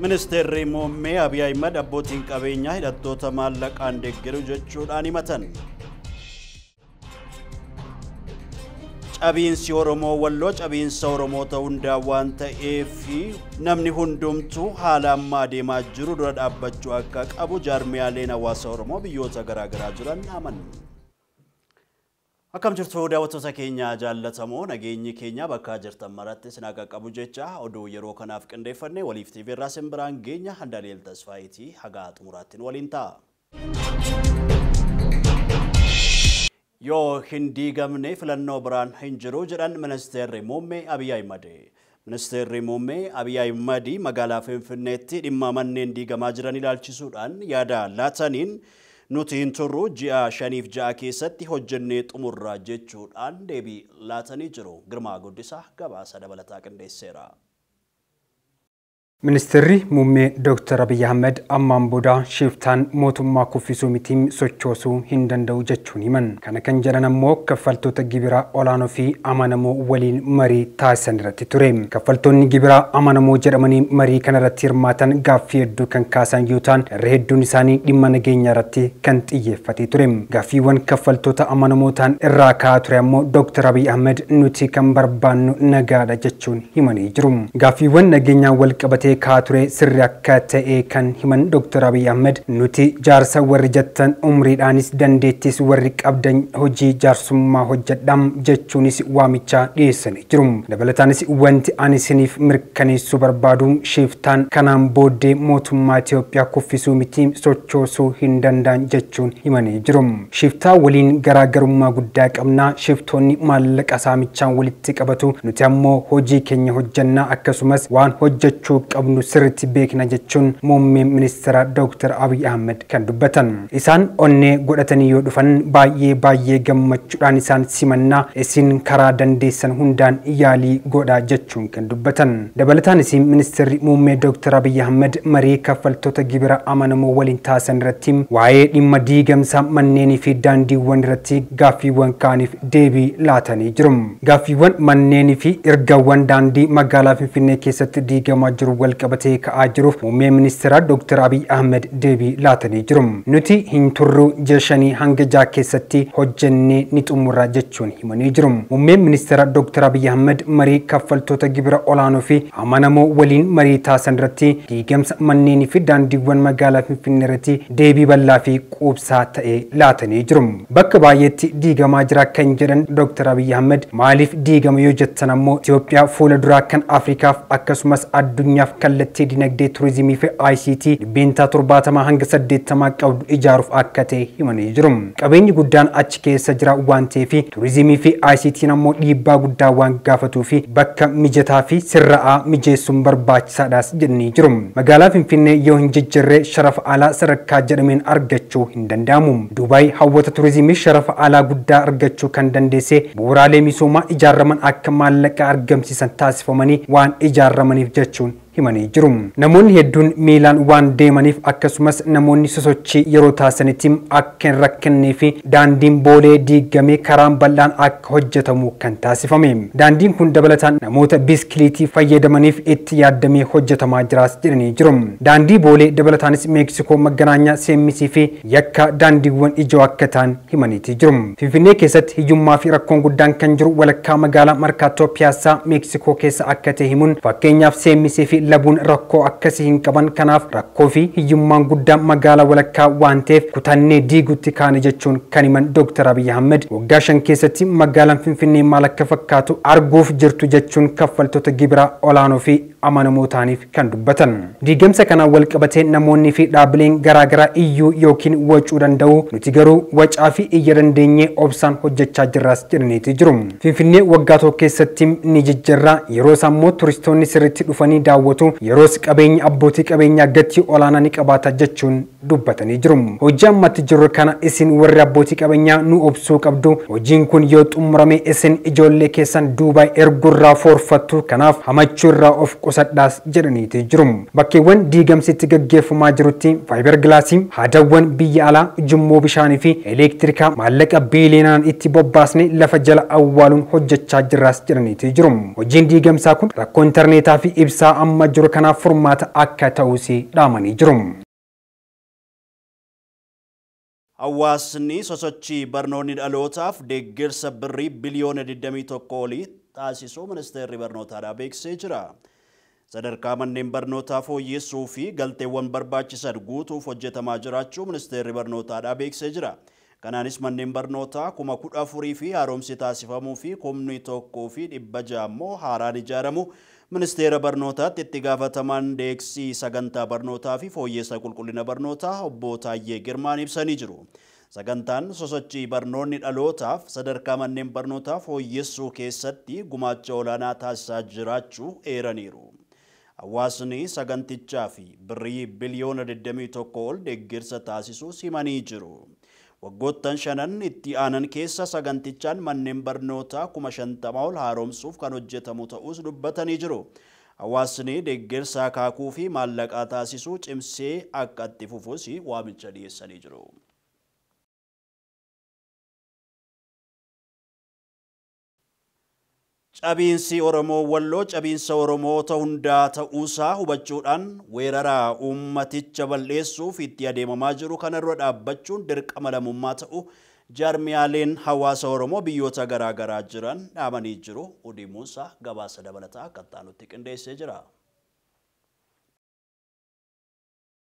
Ministeerri muummee Abiy Ahmed abbootiin qabeenyaa hidhattoota maallaqaan deeggaru jechuudhaan himatan. Cabiinsi Oromoo Walloo cabiinsa Oromoota hundaa waan ta'eef namni hundumtuu haala ammaa deemaa jiru dura dhaabbachuu akka qabu jaarmiyaaleen hawaasa Oromoo biyyoota garaagaraa jiran amanu. Akkam jirtu daawwattoota keenya jaallatamoo nageenyi keenya bakka jirtan maratti isin akka qabu jecha oduu yeroo kanaaf qindeeffannee waliif TV irraa simbiraan geenya Handaaleel Tasfaayitii haga xumuraattiin waliin ta'a. Yoo hindi gamne filannoo biraan hin jiru jedhan Ministeerri muummee Abiy Ahmed. Ministeerri muummee Abiy Ahmed magaalaa Finfinneetti dhimma manneen diigamaa jiran ilaalchisuudhaan yaada laataniin nuti hin turru ji'a 5-6 keessatti hojjennee xumurraa jechuudhaan deebii laatanii jiru. Girmaa Guddisaa gabaasa dabalataa qindeesseera. Ministeerri muummee Dr. Abiy Ahmed ammaan booda shiftaan mootummaa kuffisuu mitiin sochoosuu hin danda'u jechuun himan. Kana kan jedhan ammoo kaffaltoota gibiraa olaanoo fi amanamoo waliin marii taasisan irratti ture. Kaffaltoonni gibiraa amanamoo jedhamanii marii kana irratti hirmaatan gaaffii hedduu kan kaasan yoo ta'an irra hedduun isaanii dhimma nageenyaa irratti kan xiyyeeffatee ture. Gaaffiiwwan kaffaltoota amanamoo ta'an irraa ka'aa ture ammoo Dr. Abiy Ahmed nuti kan barbaannu nagaadha jechuun himanii jiru. Gaaffiiwwan nageenyaa wal qabatee kature sirri akka ta'e kan himan Dr. Abiy Ahmed nuti jaarsa warri jettan umriidhaanis dandeettis warri qabdan hojii jaarsummaa hojjedham jechuunis waamicha dhiyeessanii jiru. Dabalataanis wanti ani isiniif mirkaneessuu barbaadu shiftaan kanaan booddee mootummaa Itoophiyaa kuffisuu miti sochoosuu hin danda'an jechuun himanii jiru. Shiftaa waliin garaagarummaa guddaa qabna. Shiftoonni maallaqa saamichaan walitti qabatu nuti ammoo hojii keenya hojjannaa akkasumas waan hojjechuu qabnu sirriitti beekna jechuun muummee ministeera Dr. Abiy Ahmed kan dubbatan. Isaan onnee godhatanii yoo dhufan baay'ee gammachuudhaan isaan simannaa isin karaa dandeessan hundaan yaalii godhaa jechuun kan dubbatan. Dabalataanis ministeerri muummee Dr. Abiy Ahmed marii kaffaltoota gibira amanamoo waliin taasisan irratti waa'ee dhimma diigamsa manneenii fi daandiiwwan irratti gaaffiiwwan kaaniif deebii laatanii jiru. Gaaffiiwwan manneenii fi ergawwan daandii magaalaa Finfinnee keessatti diigamaa jiru wal qabatee ka'aa jiruuf muummee ministeera Dr. Abiy Ahmed deebii laatanii jiru. Nuti hin turru ji'a 5-6 keessatti hojjennee ni xumurra jechuun himanii jiru. Muummeen ministeera Dr. Abiy Ahmed marii kaffaltoota gibira olaanoo fi amanamoo waliin marii taasisan irratti diigamsa manneenii fi daandiiwwan magaalaa Finfinnee irratti deebii bal'aa fi quubsaa ta'e laatanii jiru. Bakka baay'eetti diigamaa jira kan jedhan Dr. Abiy Ahmed maaliif diigama yoo jettan ammoo Itoophiyaa fuula duraa kan Afrikaaf akkasumas addunyaaf kallattii dinagdee turizimii fi ICT dhibbeentaa 70-80 qabdu ijaaruuf akka ta'e himanii jiru. Qabeenyi guddaan achi keessa jira waan ta'eef turizimii fi ICT ammoo dhiibbaa guddaa waan gaafatuu fi bakka mijataa fi sirra'aa mijeessuun barbaachisaadhaas jedhanii jiru. Magaalaa Finfinnee yoo hin jijjiirre sharafa alaa sadarkaa jedhameen argachuu hin danda'amu. Duubaay hawwata turizimii sharafa alaa guddaa argachuu kan dandeesse bu'uuraalee misoomaa ijaaraman akka maallaqa argamsiisan taasifamanii waan ijaaramaniif jechuun himanii jiru. Namoonni hedduun miilaan waan deemaniif akkasumas namoonni sosochii yeroo taasisanitti akka hin rakkinee fi daandiin boolee diigamee karaan bal'aan akka hojjetamu kan taasifame. Daandiin kun dabalataan namoota biskiliitii fayyadamaniif itti yaadamee hojjetamaa jiraas jedhanii jiru. Daandii boolee dabalataanis Meeksikoo Maganaanyaa Seemmisii fi yakka daandiiwwan ijoo akka ta'an himaniiti jiru. Finfinnee keessatti hiyyummaa fi rakkoon guddaan kan jiru walakkaa magaalaa Markaatoo Piyaasaa Meeksikoo keessa akka ta'e himuun fakkeenyaaf Seemmisii fi labuun rakkoo akkasii hin qaban kanaaf rakkoo fi hiyyummaan guddaan magaalaa walakkaa waan ta'eef kutannee diigutti kaane jechuun kan himan Dr. Abiy Ahmed waggaa 5 keessatti magaalaan Finfinnee maal akka fakkaatu arguuf jirtu jechuun kaffaltoota gibiraa olaanoo fi amanamoo ta'aniif kan dubbatan. Diigamsa kanaan wal qabatee namoonni fi dhaabbileen garaagaraa iyyuu yookiin wacuu danda'u nuti garuu wacaa fi iyya dandeenyee obsaan hojjechaa jirraas jedhaniiti jiru. Finfinnee waggaa tokko keessatti ni jijjiirra yeroo sammoo turistoonni sirriitti dhufanii daawwatu yeroos qabeenya abbootii qabeenyaa gatii olaanaa ni qabaata jechuun dubbatanii jiru. Hojii ammatti jiru kana isin warri abbootii qabeenyaa nu obsuu qabdu. Hojiin kun yoo xumurame isin ijoollee keessan Duubaay ergurraa foorfattu kanaaf hamachuu irraa of qusadhaas jedhaniiti jiru. Bakkeewwan diigamsitti gaggeeffamaa jirutti faayibar gilaasii haadawwan biyya alaa ujummoo bishaanii fi elektirikaa maallaqa biiliyoonaan itti bobbaasne lafa jala awwaaluun hojjechaa jirraas jedhaniiti jiru. Hojiin diigamsaa kun rakkoo intarneetaa fi ibsaa amma jiru kanaaf furmaata akka ta'us dhaamanii jiru. Hawaasni sosochii barnoonni dhalootaaf deeggarsa birrii biliyoona 21 olii taasisuu ministeerri barnootaa beeksisee jira. Sadarkaa manneen barnootaa fooyyessuu fi galteewwan barbaachisan guutuuf hojjetamaa jiraachuu ministeerri barnootaa beeksisee jira. Kanaanis manneen barnootaa 14,000 fi haaromsi taasifamuu fi 1,100 immoo haaraan ijaaramu ministeera barnootaatti itti gaafatamaan deeksii sagantaa barnootaa fi fooyyessa qulqullina barnootaa obbo Taayyee Girmaan ibsanii jiru. Sagantaan sosochii barnoonni dhalootaaf sadarkaa manneen barnootaa fooyyessuu keessatti gumaacha olaanaa taasisaa jiraachuu eeraniiru. Hawaasni sagantichaa fi birrii biliyoona 21 ol deeggarsa taasisuu simanii jiru. Waggoottan shanan itti aanan keessa sagantichaan manneen barnootaa 50,000 ol haaromsuuf kan hojjetamu ta'us dubbatanii jiru. Hawaasni deeggarsa akaakuu fi maallaqaa taasisuu cimsee akka itti fufus waamicha dhiyeessanii jiru. Cabiinsi Oromoo Walloo cabiinsa Oromoota hundaa ta'uusaa hubachuudhaan weerara uummaticha balleessuuf itti adeemamaa jiru kanarra dhaabbachuun dirqama lammummaa ta'u jaarmiyaaleen hawaasa Oromoo biyyoota garaagaraa jiran dhaamanii jiru. Udimuusaa gabaasa dabalataa akka taanutti qindeessee jira.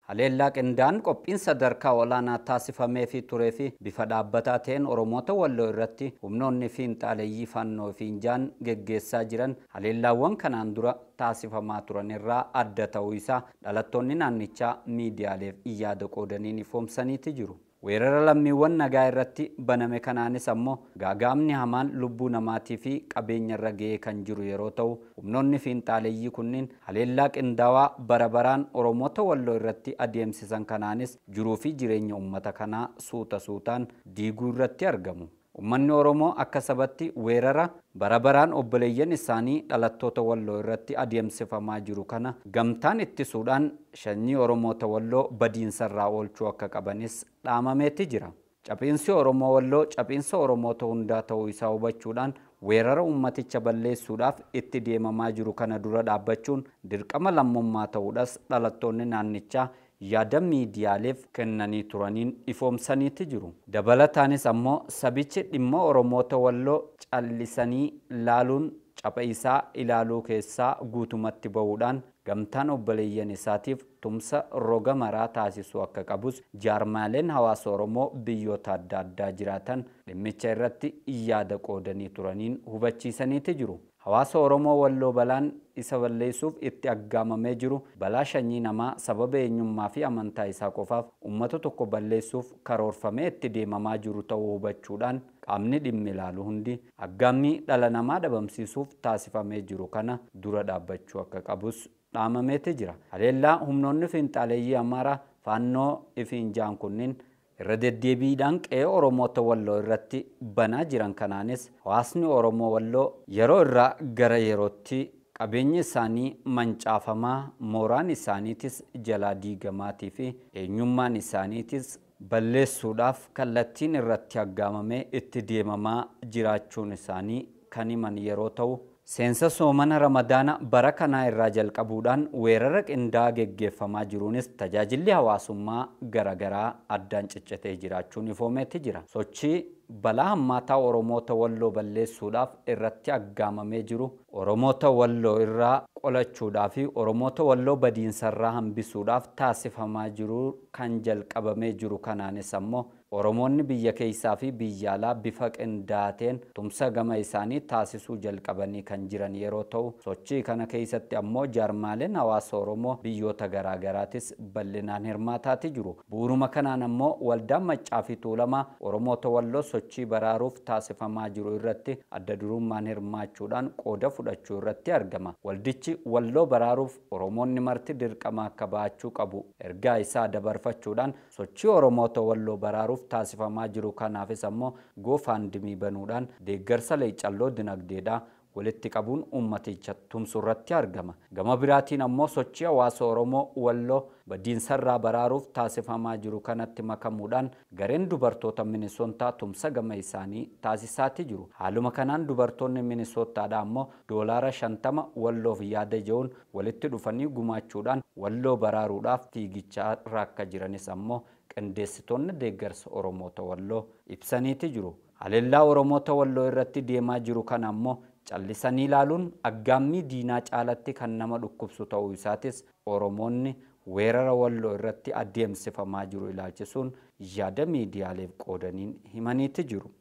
Haleellaa qindaan qophiin sadarkaa olaanaa taasifamee fi turee fi bifa dhaabbataa ta'een Oromoota Walloo irratti humnoonni fiinxaaleeyyii fannoo fi injaan geggeessaa jiran haleellaawwan kanaan dura taasifamaa turan irraa adda ta'uu isaa dhalattoonni naannichaa miidiyaaleef yaada qoodaniin ifoomsaniiti jiru. Weerara lammiiwwan nagaa irratti baname kanaanis ammoo gaagaamni hamaan lubbuu namaatii fi qabeenya irra ga'ee kan jiru yeroo ta'u humnoonni fiinxaaleeyyii kunniin haleellaa qindaawaa barabaraan Oromoota Walloo irratti adeemsisan kanaanis jiruu fi jireenya uummata kanaa suuta suutaan diiguu irratti argamu. Uummanni Oromoo akka sabatti weerara barabaraan obboleeyyan isaanii dhalattoota Walloo irratti adeemsifamaa jiru kana gamtaan ittisuudhaan sanyii Oromoota Walloo badiinsarraa oolchuu akka qabanis dhaamameeti jira. Cabiinsi Oromoo Walloo cabiinsa Oromoota hundaa ta'uu isaa hubachuudhaan weerara uummaticha balleessuudhaaf itti deemamaa jiru kana dura dhaabbachuun dirqama lammummaa ta'uudhas dhalattoonni naannichaa yaada miidiyaaleef kennanii turaniin ifoomsaniiti jiru. Dabalataanis ammoo sabichi dhimma Oromoota Walloo callisanii ilaaluun capha isaa ilaaluu keessaa guutumatti bahuudhaan gamtaan obboleeyyan isaatiif tumsa roga maraa taasisuu akka qabus jaarmaaleen hawaasa Oromoo biyyoota adda addaa jiraatan dhimmicha irratti yaada qoodanii turaniin hubachiisaniiti jiru. Hawaasa Oromoo Walloo balaan isa balleessuuf itti aggaamamee jiru balaa sanyii namaa sababa eenyummaa fi amantaa isaa qofaaf uummata tokko balleessuuf karoorfamee itti deemamaa jiru ta'uu hubachuudhaan qaamni dhimmi ilaalu hundi aggaammii dhala namaa dhabamsiisuuf taasifamee jiru kana dura dhaabbachuu akka qabus dhaamameeti jira. Haleellaa humnoonni fiinxaaleeyyii Amaaraa Faannoo fi Injaan kunniin irra deddeebiidhaan qe'ee Oromoota Walloo irratti banaa jiran kanaanis hawaasni Oromoo Walloo yeroo irraa gara yerootti qabeenyi isaanii mancaafamaa mooraan isaaniitis jalaa diigamaatii fi eenyummaan isaaniitis balleessuudhaaf kallattiin irratti aggaamamee itti deemamaa jiraachuun isaanii kan himan yeroo ta'u seensa soomana Ramadaana bara kanaa irraa jalqabuudhaan weerara qindaa'aa geggeeffamaa jiruunis tajaajilli hawaasummaa garagaraa addaan ciccitee jiraachuun ifoomeetti jira. Sochii balaa hammaataa Oromoota Walloo balleessuudhaaf irratti aggaamamee jiru Oromoota Walloo irraa qolachuudhaa fi Oromoota Walloo badiinsarraa hambisuudhaaf taasifamaa jiru kan jalqabamee jiru kanaanis ammoo Oromoonni biyya keessaa fi biyya alaa bifa qindaateen tumsa gama isaanii taasisuu jalqabanii kan jiran yeroo ta'u sochii kana keessatti ammoo jaarmaaleen hawaasa Oromoo biyyoota garaagaraatis bal'inaan hirmaataati jiru. Bu'uuruma kanaan ammoo waldaan Maccaa fi Tuulamaa Oromoota Walloo sochii baraaruuf taasifamaa jiru irratti adda durummaan hirmaachuudhaan qooda fudhachuu irratti argama. Waldichi Walloo baraaruuf Oromoonni marti dirqama akka baachuu qabu ergaa isaa dabarfachuudhaan sochii Oromoota Walloo baraaruuf taasifamaa jiru kanaafis ammoo GoFundMe banuudhaan deeggarsa leecalloo dinagdeedhaa walitti qabuun ummaticha tumsurratti argama. Gama biraatiin ammoo sochii hawaasa Oromoo Walloo badiinsarraa baraaruuf taasifamaa jiru kanatti makamuudhaan gareen dubartoota Minisootaa tumsa gama isaanii taasisaati jiru. Haaluma kanaan dubartoonni Minisootaadhaa ammoo $50 Walloof yaada jechuun walitti dhufanii gumaachuudhaan Walloo baraaruudhaaf fiigichaa akka jiranis ammoo qindeessitoonni deeggarsa Oromoota Walloo ibsaniiti jiru. Haleellaa Oromoota Walloo irratti deemaa jiru kana ammoo callisanii ilaaluun aggaammii diinaa caalatti kan nama dhukkubsu ta'uu isaatis Oromoonni weerara Walloo irratti adeemsifamaa jiru ilaalchisuun yaada miidiyaaleef qoodaniin himaniiti jiru.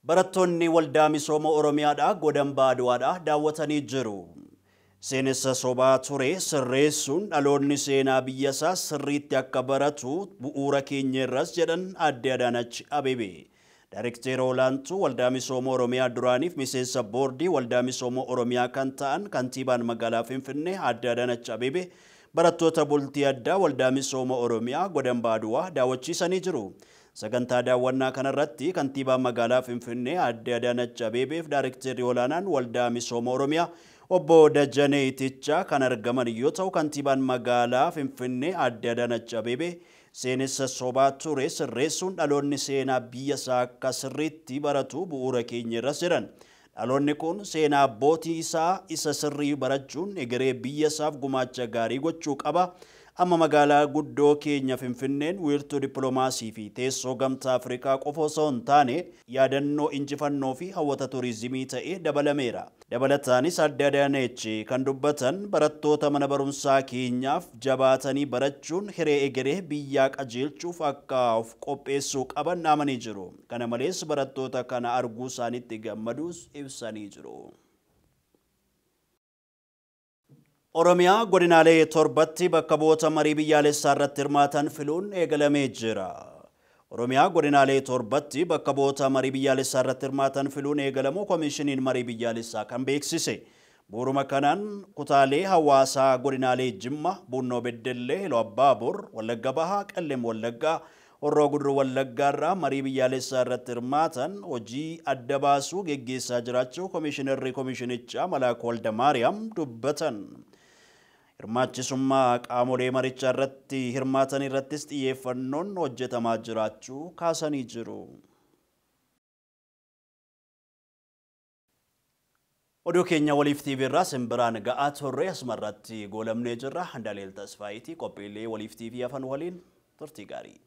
Barattoonni waldaa misooma Oromiyaadhaa Godambaa Aduwaadhaa daawwatanii jiru. Seenessa sobaa ture sirreessuun dhaloonni seenaa biyyasaa sirriitti akka baratu bu'uura keenya irras jedhan Aadde Adaanach Abeebee. Daayirekteera olaantuu waldaa misooma Oromiyaa duraaniif miseensa boordii waldaa misooma Oromiyaa kan ta'an kantiibaan magaalaa Finfinnee Aadde Adaanach Abeebee barattoota bultii addaa waldaa misooma Oromiyaa Godambaa Aduwaa daawwachiisanii jiru. Sagantaa daawwannaa kanarratti kantiibaan magaalaa Finfinnee Aadde Adaanach Abeebeef daayirekteerri olaanaan waldaa misooma Oromiyaa Obbo Dajanee Itichaa kan argaman yoo ta'u kantiibaan magaalaa Finfinnee Aadde Adaanach Abeebee seenessa sobaa ture sirreessuun dhaloonni seenaa biyyasaa akka sirriitti baratu bu'uura keenya irras jedhan. Dhaloonni kun seenaa abbootii isaa isa sirrii barachuun egeree biyyasaaf gumaacha gaarii gochuu qaba. Amma magaalaa guddoo keenya Finfinneen wiirtuu dippiloomaasii fi teessoo gamtaa Afrikaa qofa osoo hin taane yaadannoo injifannoo fi hawwata turizimii ta'ee dabalameera. Dabalataanis Aadde Adaanach kan dubbatan barattoota mana barumsaa keenyaaf jabaatanii barachuun hiree egeree biyyaa qajeelchuuf akka of qopheessuu qaban dhaamanii jiru. Kana malees barattoota kana arguu isaaniitti gammaduus ibsanii jiru. Oromiyaa godinaalee torbatti bakka bu'oota marii biyyaalessaa irratti hirmaatan filuun eegalamee jira. Oromiyaa godinaalee torbatti bakka bu'oota marii biyyaalessaa irratti hirmaatan filuun eegalamuu koomishiniin marii biyyaalessaa kan beeksise. Bu'uuruma kanaan kutaalee hawaasaa godinaalee Jimma, Bunnoo Beddellee, Iluu Abbaabor, Wallagga Bahaa, Qellem Wallaggaa, Horroo Guduruu Wallaggaa irraa marii biyyaalessaa irratti hirmaatan hojii adda baasuu geggeessaa jiraachuu koomishinarri koomishinichaa Malaakuu Waldamaariyaam dubbatan. Hirmaachisummaa qaamolee marichaa irratti hirmaatan irrattis xiyyeeffannoon hojjetamaa jiraachuu kaasanii jiru. Oduu keenya Waliif TV irraa simbiraan ga'aa turre asumarratti goolabnee jirra. Handaaleel Tasfaayitii qophiilee Waliif TV afaan waliin turtii gaarii.